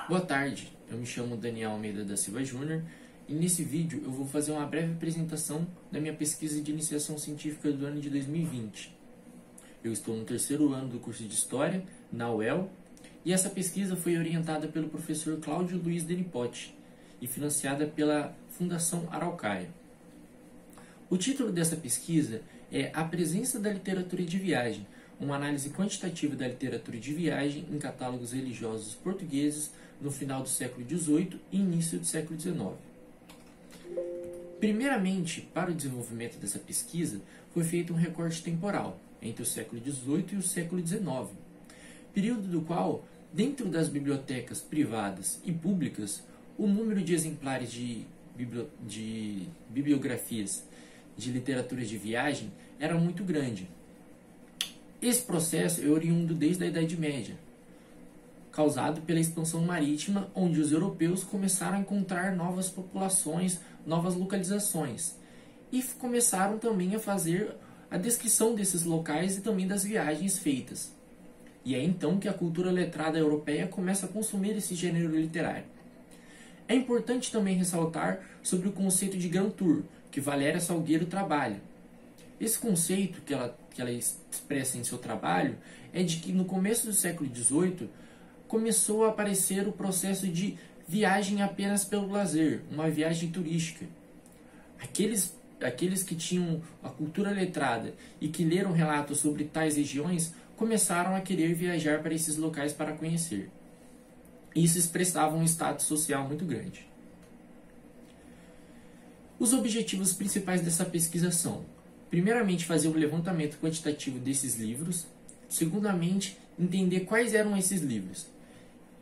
Boa tarde, eu me chamo Daniel Almeida da Silva Júnior e nesse vídeo eu vou fazer uma breve apresentação da minha pesquisa de iniciação científica do ano de 2020. Eu estou no terceiro ano do curso de História, na UEL, e essa pesquisa foi orientada pelo professor Cláudio Luiz Denipotti e financiada pela Fundação Araucária. O título dessa pesquisa é A Presença da Literatura de Viagem, uma análise quantitativa da literatura de viagem em catálogos religiosos portugueses no final do século XVIII e início do século XIX. Primeiramente, para o desenvolvimento dessa pesquisa, foi feito um recorte temporal entre o século XVIII e o século XIX, período do qual, dentro das bibliotecas privadas e públicas, o número de exemplares de bibliografias de literatura de viagem era muito grande. Esse processo é oriundo desde a Idade Média, causado pela expansão marítima, onde os europeus começaram a encontrar novas populações, novas localizações, e começaram também a fazer a descrição desses locais e também das viagens feitas. E é então que a cultura letrada europeia começa a consumir esse gênero literário. É importante também ressaltar sobre o conceito de Grand Tour, que Valéria Salgueiro trabalha. Esse conceito que ela expressa em seu trabalho é de que no começo do século XVIII começou a aparecer o processo de viagem apenas pelo lazer, uma viagem turística. Aqueles que tinham a cultura letrada e que leram relatos sobre tais regiões começaram a querer viajar para esses locais para conhecer. Isso expressava um status social muito grande. Os objetivos principais dessa pesquisa são: primeiramente, fazer um levantamento quantitativo desses livros. Segundamente, entender quais eram esses livros.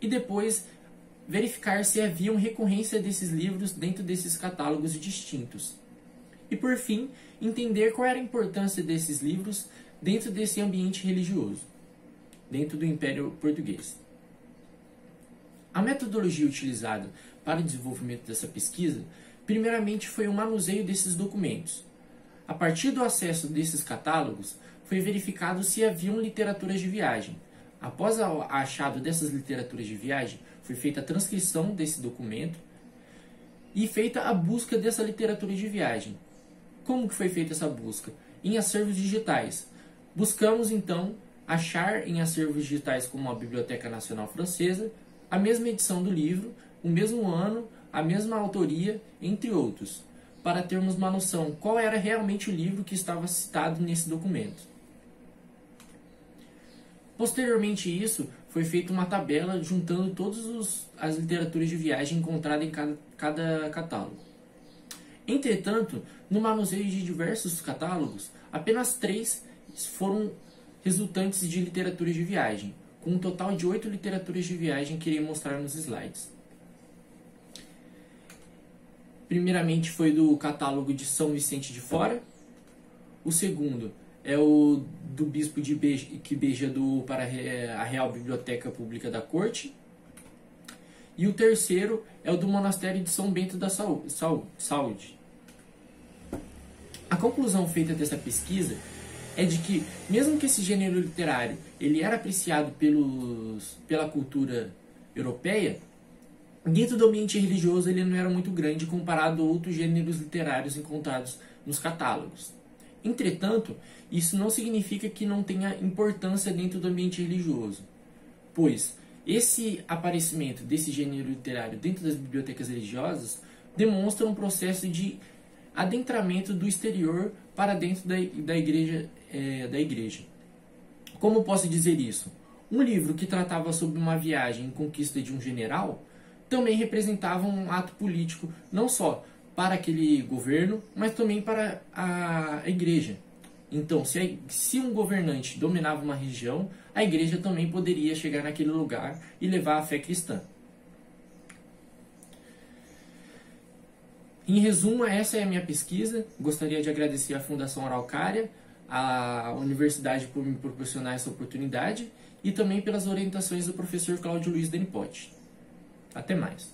E depois, verificar se havia recorrência desses livros dentro desses catálogos distintos. E por fim, entender qual era a importância desses livros dentro desse ambiente religioso, dentro do Império Português. A metodologia utilizada para o desenvolvimento dessa pesquisa, primeiramente, foi o manuseio desses documentos. A partir do acesso desses catálogos, foi verificado se haviam literaturas de viagem. Após o achado dessas literaturas de viagem, foi feita a transcrição desse documento e feita a busca dessa literatura de viagem. Como que foi feita essa busca? Em acervos digitais. Buscamos, então, achar em acervos digitais como a Biblioteca Nacional Francesa a mesma edição do livro, o mesmo ano, a mesma autoria, entre outros, para termos uma noção qual era realmente o livro que estava citado nesse documento. Posteriormente a isso, foi feita uma tabela juntando todas as literaturas de viagem encontradas em cada catálogo. Entretanto, no manuseio de diversos catálogos, apenas 3 foram resultantes de literaturas de viagem, com um total de 8 literaturas de viagem que irei mostrar nos slides. Primeiramente foi do catálogo de São Vicente de Fora. O segundo é o do Bispo de Beja para a Real Biblioteca Pública da Corte. E o terceiro é o do Monastério de São Bento da Saúde. A conclusão feita dessa pesquisa é de que, mesmo que esse gênero literário ele era apreciado pela cultura europeia, dentro do ambiente religioso ele não era muito grande comparado a outros gêneros literários encontrados nos catálogos. Entretanto, isso não significa que não tenha importância dentro do ambiente religioso, pois esse aparecimento desse gênero literário dentro das bibliotecas religiosas demonstra um processo de adentramento do exterior para dentro da igreja. Como posso dizer isso? Um livro que tratava sobre uma viagem em conquista de um general também representava um ato político, não só para aquele governo, mas também para a igreja. Então, se um governante dominava uma região, a igreja também poderia chegar naquele lugar e levar a fé cristã. Em resumo, essa é a minha pesquisa. Gostaria de agradecer à Fundação Araucária, à Universidade por me proporcionar essa oportunidade e também pelas orientações do professor Cláudio Luiz Denipotti. Até mais.